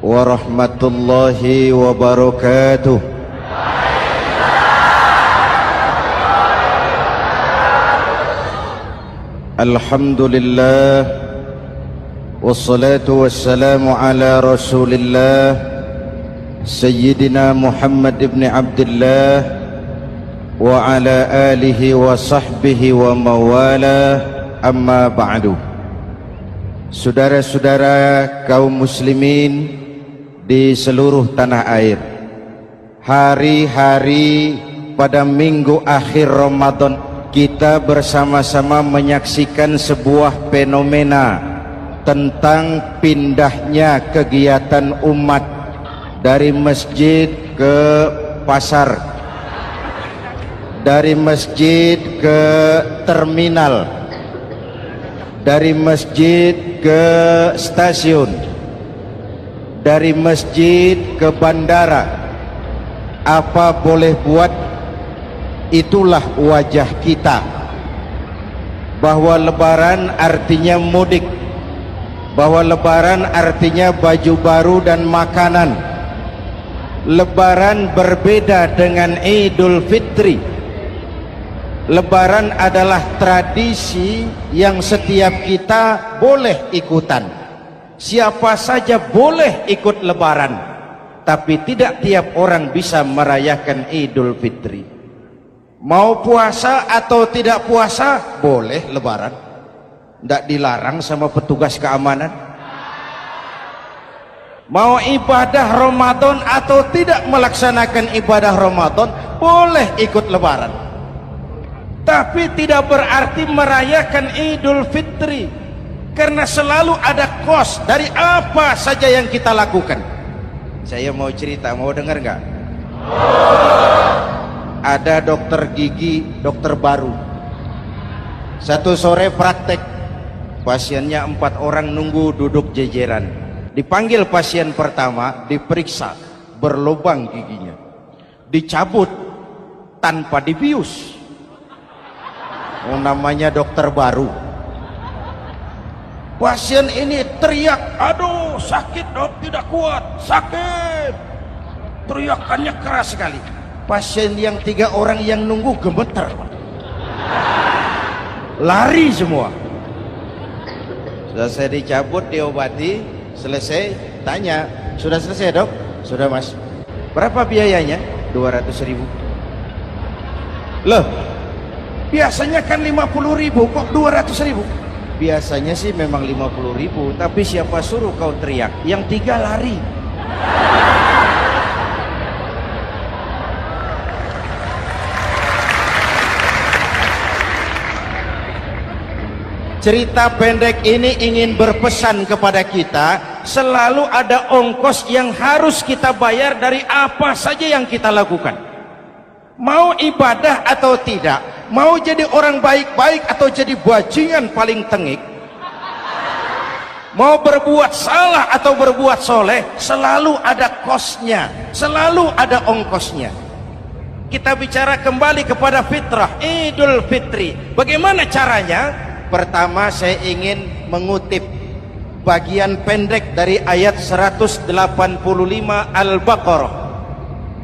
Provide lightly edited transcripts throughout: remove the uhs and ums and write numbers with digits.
warahmatullahi wabarakatuh. Alhamdulillah wassalatu wassalamu ala rasulillah Sayyidina Muhammad ibn Abdullah wa ala alihi wa sahbihi wa mawala, amma ba'du. Saudara-saudara kaum muslimin di seluruh tanah air, hari-hari pada minggu akhir Ramadan kita bersama-sama menyaksikan sebuah fenomena tentang pindahnya kegiatan umat dari masjid ke pasar, dari masjid ke terminal, dari masjid ke stasiun, dari masjid ke bandara. Apa boleh buat, itulah wajah kita, bahwa lebaran artinya mudik, bahwa lebaran artinya baju baru dan makanan. Lebaran berbeda dengan Idul Fitri. Lebaran adalah tradisi yang setiap kita boleh ikutan. Siapa saja boleh ikut lebaran, tapi tidak tiap orang bisa merayakan Idul Fitri. Mau puasa atau tidak puasa, boleh lebaran. Tidak dilarang sama petugas keamanan. Mau ibadah Ramadan atau tidak melaksanakan ibadah Ramadan, boleh ikut lebaran. Tapi tidak berarti merayakan Idul Fitri, karena selalu ada kos dari apa saja yang kita lakukan. Saya mau cerita, mau dengar nggak? Ada dokter gigi, dokter baru. Satu sore praktek, pasiennya 4 orang nunggu duduk jejeran. Dipanggil pasien pertama, diperiksa, berlubang giginya, dicabut tanpa dibius. Oh, namanya dokter baru. Pasien ini teriak, aduh sakit dok, tidak kuat, sakit. Teriakannya keras sekali. Pasien yang 3 orang yang nunggu gemeter, lari semua. Sudah saya dicabut, diobati, selesai, tanya, sudah selesai dok? Sudah mas. Berapa biayanya? 200.000. Loh, biasanya kan 50.000, kok 200.000? Biasanya sih memang 50.000, tapi siapa suruh kau teriak? Yang 3 lari. Cerita pendek ini ingin berpesan kepada kita, selalu ada ongkos yang harus kita bayar dari apa saja yang kita lakukan. Mau ibadah atau tidak, mau jadi orang baik-baik atau jadi bajingan paling tengik, mau berbuat salah atau berbuat soleh, selalu ada kosnya, selalu ada ongkosnya. Kita bicara kembali kepada fitrah, Idul Fitri. Bagaimana caranya? Pertama, saya ingin mengutip bagian pendek dari ayat 185 Al-Baqarah.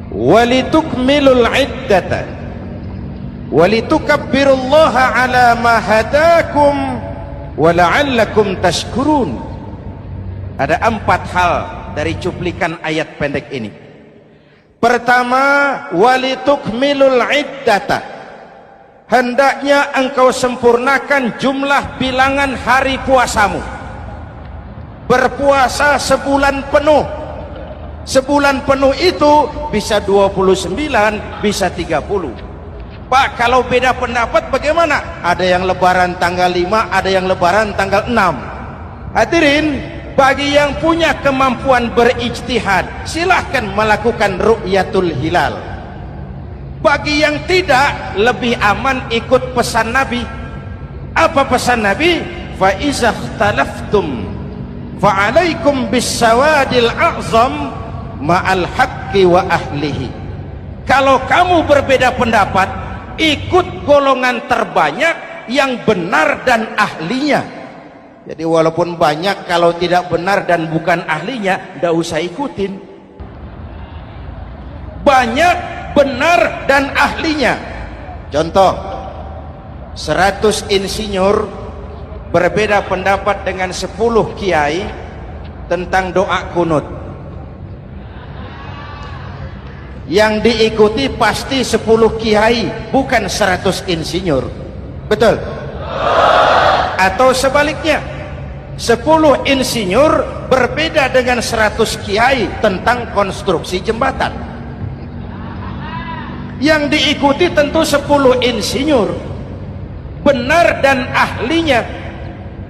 Walitukmilul iddata walitukabbirullaha ala ma hadakum wala'allakum tashkurun. Ada 4 hal dari cuplikan ayat pendek ini. Pertama, walitukmilul iddata, hendaknya engkau sempurnakan jumlah bilangan hari puasamu. Berpuasa sebulan penuh. Sebulan penuh itu bisa 29, bisa 30. Pak, kalau beda pendapat bagaimana? Ada yang lebaran tanggal 5, ada yang lebaran tanggal 6. Hadirin, bagi yang punya kemampuan berijtihad, silahkan melakukan ru'yatul hilal. Bagi yang tidak, lebih aman ikut pesan Nabi. Apa pesan Nabi? Fa iza ikhtalaftum fa alaikum bisawadil a'zam ma'al haqqi wa ahlihi. Kalau kamu berbeda pendapat, ikut golongan terbanyak yang benar dan ahlinya. Jadi walaupun banyak, kalau tidak benar dan bukan ahlinya, tidak usah ikutin. Banyak benar dan ahlinya. Contoh, 100 insinyur berbeda pendapat dengan 10 kiai tentang doa kunut. Yang diikuti pasti 10 kiai, bukan 100 insinyur. Betul? Atau sebaliknya, 10 insinyur berbeda dengan 100 kiai tentang konstruksi jembatan. Yang diikuti tentu 10 insinyur, benar dan ahlinya.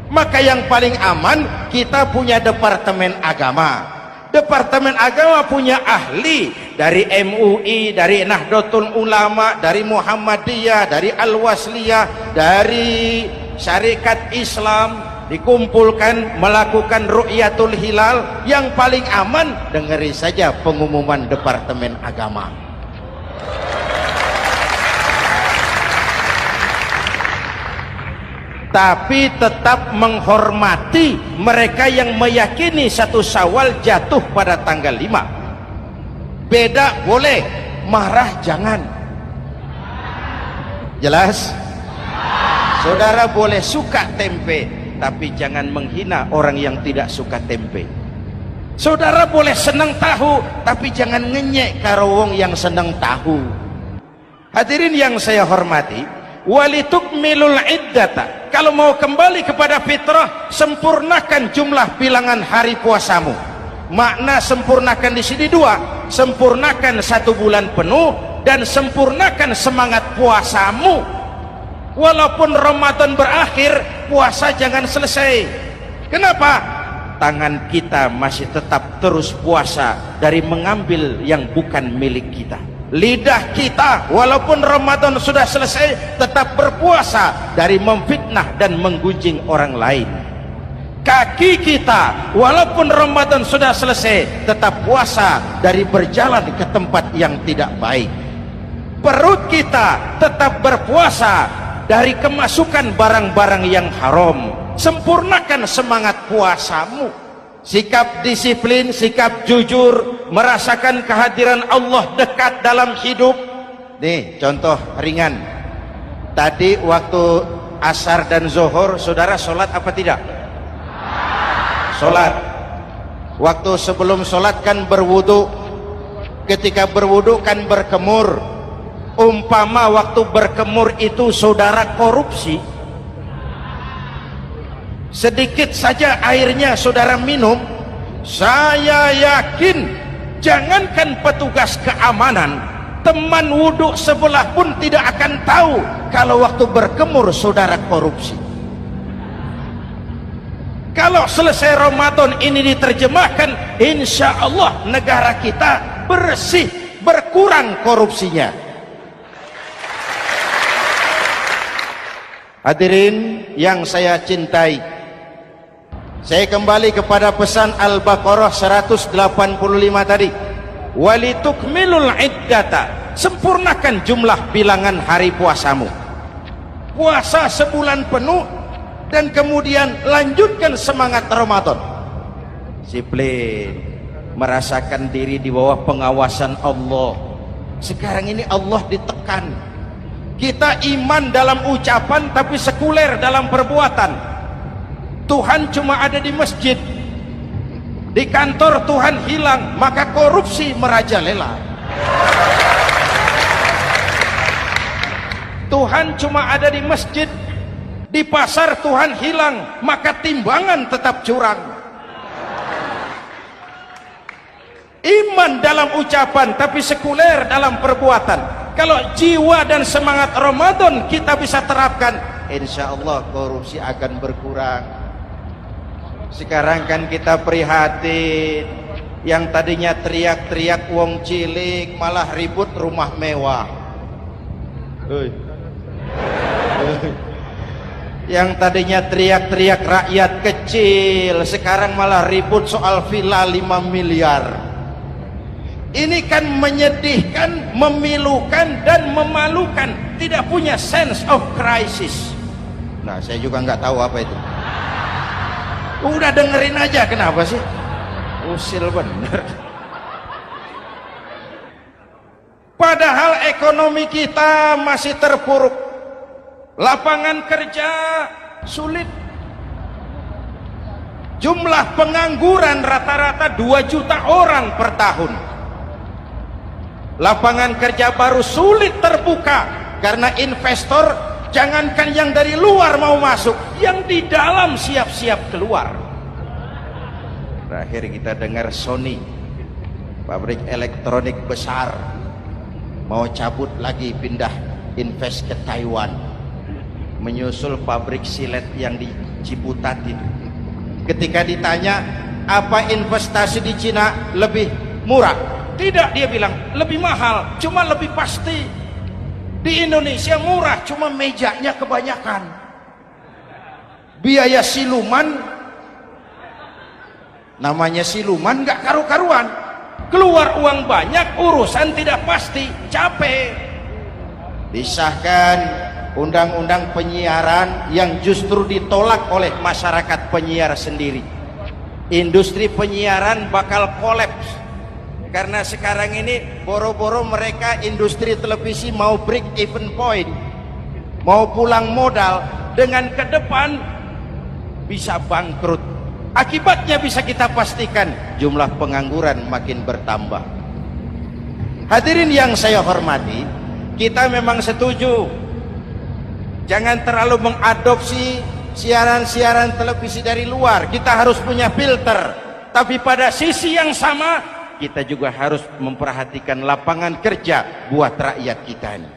Maka yang paling aman, kita punya Departemen Agama. Departemen Agama punya ahli dari MUI, dari Nahdlatul Ulama, dari Muhammadiyah, dari Al-Wasliyah, dari Syarikat Islam, dikumpulkan melakukan ru'yatul hilal. Yang paling aman, dengerin saja pengumuman Departemen Agama. Tapi tetap menghormati mereka yang meyakini 1 Syawal jatuh pada tanggal 5. Beda boleh, marah jangan. Jelas? Saudara boleh suka tempe, tapi jangan menghina orang yang tidak suka tempe. Saudara boleh senang tahu, tapi jangan ngenyek karo wong yang senang tahu. Hadirin yang saya hormati, walitukmilul iddata. Kalau mau kembali kepada fitrah, sempurnakan jumlah bilangan hari puasamu. Makna sempurnakan di sini 2, sempurnakan 1 bulan penuh dan sempurnakan semangat puasamu. Walaupun Ramadan berakhir, puasa jangan selesai. Kenapa? Tangan kita masih tetap terus puasa dari mengambil yang bukan milik kita. Lidah kita walaupun Ramadan sudah selesai tetap berpuasa dari memfitnah dan menggunjing orang lain. Kaki kita walaupun Ramadan sudah selesai tetap puasa dari berjalan ke tempat yang tidak baik. Perut kita tetap berpuasa dari kemasukan barang-barang yang haram. Sempurnakan semangat puasamu. Sikap disiplin, sikap jujur, merasakan kehadiran Allah dekat dalam hidup. Nih contoh ringan. Tadi waktu asar dan zuhur, saudara sholat apa tidak? Sholat. Waktu sebelum sholat kan berwudu. Ketika berwudu kan berkemur. Umpama waktu berkemur itu saudara korupsi, sedikit saja airnya saudara minum, saya yakin jangankan petugas keamanan, teman wudhu sebelah pun tidak akan tahu kalau waktu berkemur saudara korupsi. Kalau selesai Ramadan ini diterjemahkan, insya Allah negara kita bersih, berkurang korupsinya. Hadirin yang saya cintai, saya kembali kepada pesan Al-Baqarah 185 tadi. Walitukmilul iddata, sempurnakan jumlah bilangan hari puasamu. Puasa sebulan penuh dan kemudian lanjutkan semangat Ramadan. Disiplin, merasakan diri di bawah pengawasan Allah. Sekarang ini Allah ditekan. Kita iman dalam ucapan tapi sekuler dalam perbuatan. Tuhan cuma ada di masjid, di kantor Tuhan hilang, maka korupsi merajalela. Tuhan cuma ada di masjid, di pasar Tuhan hilang, maka timbangan tetap curang. Iman dalam ucapan tapi sekuler dalam perbuatan. Kalau jiwa dan semangat Ramadan kita bisa terapkan, insya Allah korupsi akan berkurang. Sekarang kan kita prihatin, yang tadinya teriak-teriak wong cilik malah ribut rumah mewah. Yang tadinya teriak-teriak rakyat kecil, sekarang malah ribut soal villa 5 miliar. Ini kan menyedihkan, memilukan dan memalukan. Tidak punya sense of crisis. Nah, saya juga nggak tahu apa itu. Udah dengerin aja, kenapa sih? Usil bener. Padahal ekonomi kita masih terpuruk, lapangan kerja sulit, jumlah pengangguran rata-rata 2 juta orang per tahun, lapangan kerja baru sulit terbuka karena investor jangankan yang dari luar mau masuk, yang di dalam siap-siap keluar. Terakhir kita dengar Sony, pabrik elektronik besar, mau cabut lagi, pindah invest ke Taiwan, menyusul pabrik silet yang di Ciputat itu. Ketika ditanya apa investasi di Cina lebih murah, tidak, dia bilang lebih mahal, cuma lebih pasti. Di Indonesia murah, cuma mejanya kebanyakan, biaya siluman, namanya siluman gak karu-karuan, keluar uang banyak, urusan tidak pasti, capek. Disahkan undang-undang penyiaran yang justru ditolak oleh masyarakat penyiar sendiri. Industri penyiaran bakal kolaps karena sekarang ini boro-boro mereka industri televisi mau break even point, mau pulang modal, dengan ke depan bisa bangkrut. Akibatnya bisa kita pastikan, jumlah pengangguran makin bertambah. Hadirin yang saya hormati, kita memang setuju jangan terlalu mengadopsi siaran-siaran televisi dari luar, kita harus punya filter. Tapi pada sisi yang sama, kita juga harus memperhatikan lapangan kerja buat rakyat kita ini.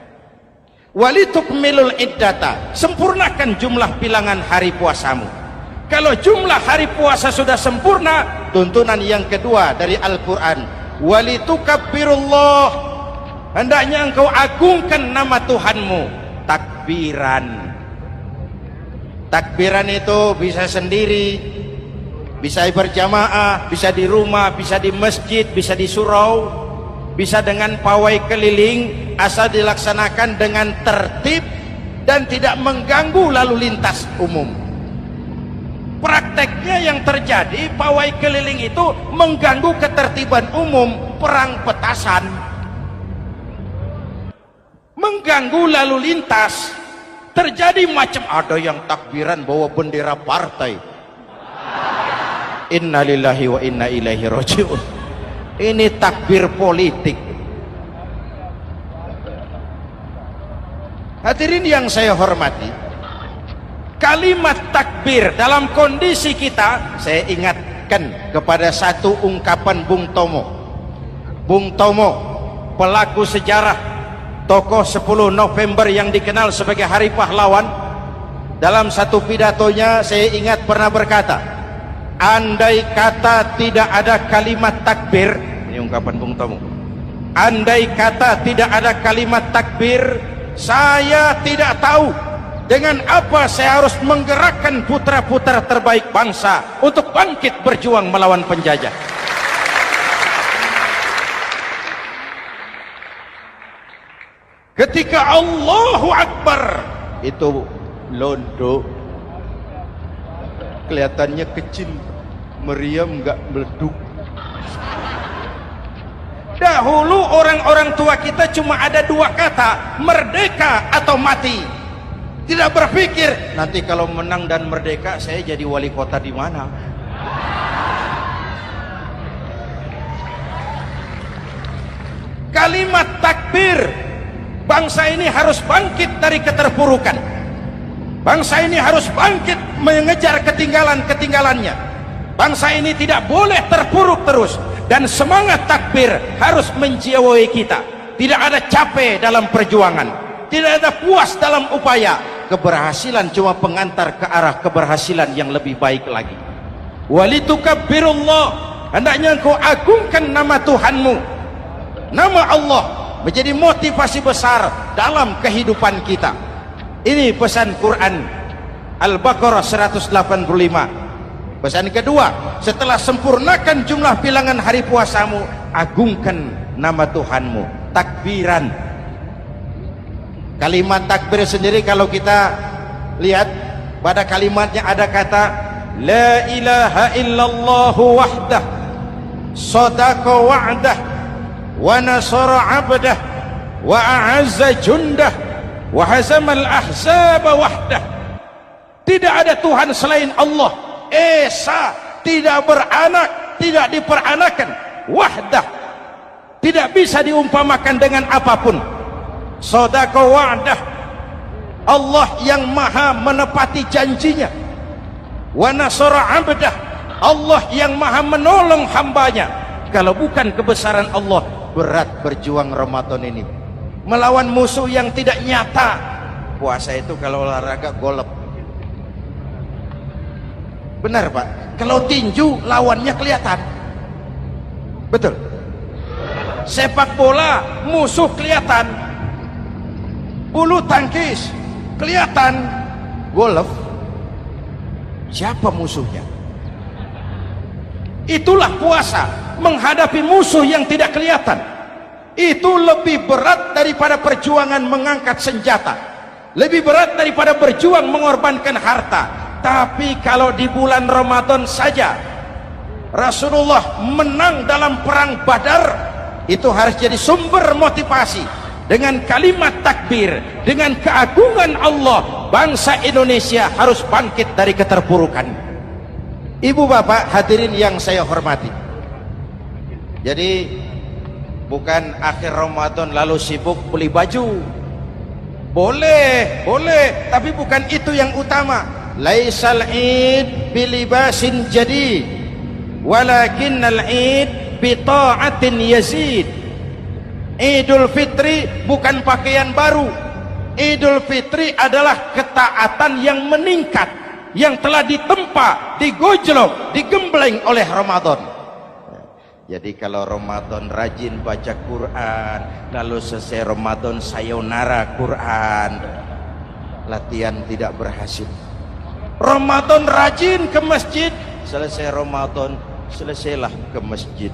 Walitukmilul iddata, sempurnakan jumlah bilangan hari puasamu. Kalau jumlah hari puasa sudah sempurna, tuntunan yang kedua dari Al-Quran, walitukabbirullah, hendaknya engkau agungkan nama Tuhanmu. Takbiran, takbiran itu bisa sendiri, bisa berjamaah, bisa di rumah, bisa di masjid, bisa di surau, bisa dengan pawai keliling, asal dilaksanakan dengan tertib dan tidak mengganggu lalu lintas umum. Prakteknya yang terjadi, pawai keliling itu mengganggu ketertiban umum, perang petasan, mengganggu lalu lintas. Terjadi macam, ada yang takbiran bawa bendera partai. Innalillahi wa inna ilaihi rajiun. Ini takbir politik. Hadirin yang saya hormati, kalimat takbir dalam kondisi kita, saya ingatkan kepada satu ungkapan Bung Tomo. Bung Tomo, pelaku sejarah, tokoh 10 November yang dikenal sebagai Hari Pahlawan, dalam satu pidatonya saya ingat pernah berkata, andai kata tidak ada kalimat takbir, ini ungkapan Bung Tomo, andai kata tidak ada kalimat takbir, saya tidak tahu dengan apa saya harus menggerakkan putra-putra terbaik bangsa untuk bangkit berjuang melawan penjajah. Ketika Allahu Akbar itu londo, kelihatannya kecil, meriam nggak meleduk. Dahulu orang-orang tua kita cuma ada 2 kata, merdeka atau mati. Tidak berpikir nanti kalau menang dan merdeka saya jadi wali kota di mana. Kalimat takbir, bangsa ini harus bangkit dari keterpurukan. Bangsa ini harus bangkit mengejar ketinggalan-ketinggalannya. Bangsa ini tidak boleh terpuruk terus, dan semangat takbir harus menjiwai kita. Tidak ada capek dalam perjuangan, tidak ada puas dalam upaya. Keberhasilan cuma pengantar ke arah keberhasilan yang lebih baik lagi. Walitukabbirullah, hendaknya engkau agungkan nama Tuhanmu. Nama Allah menjadi motivasi besar dalam kehidupan kita. Ini pesan Quran Al-Baqarah 185. Pesan kedua, setelah sempurnakan jumlah bilangan hari puasamu, agungkan nama Tuhanmu. Takbiran. Kalimat takbir sendiri kalau kita lihat pada kalimatnya ada kata la ilaha illallah wahdah sadaqa wa'dah wa nasara 'abdah wa a'azza jundah wa hazamal ahzaba wahdah. Tidak ada Tuhan selain Allah, esa, tidak beranak, tidak diperanakan, wahdah, tidak bisa diumpamakan dengan apapun. Sadaqa wa'dah, Allah yang maha menepati janjinya. Wa nasara 'abdah, Allah yang maha menolong hambanya. Kalau bukan kebesaran Allah, berat berjuang Ramadan ini melawan musuh yang tidak nyata. Puasa itu kalau olahraga golep. Benar Pak, kalau tinju lawannya kelihatan. Betul. Sepak bola musuh kelihatan, bulu tangkis kelihatan, golf siapa musuhnya? Itulah puasa, menghadapi musuh yang tidak kelihatan. Itu lebih berat daripada perjuangan mengangkat senjata, lebih berat daripada berjuang mengorbankan harta. Tapi kalau di bulan Ramadan saja Rasulullah menang dalam perang Badar, itu harus jadi sumber motivasi. Dengan kalimat takbir, dengan keagungan Allah, bangsa Indonesia harus bangkit dari keterpurukan. Ibu bapak hadirin yang saya hormati, jadi bukan akhir Ramadan lalu sibuk beli baju. Boleh, tapi bukan itu yang utama. Laisal id bilibasin jadid walakinnal id bita'atin yazid. Idul Fitri bukan pakaian baru. Idul Fitri adalah ketaatan yang meningkat, yang telah ditempa, digojlok, digembleng oleh Ramadan. Jadi kalau Ramadan rajin baca Quran, lalu selesai Ramadan sayonara Quran, latihan tidak berhasil. Ramadan rajin ke masjid, selesai Ramadan selesailah ke masjid.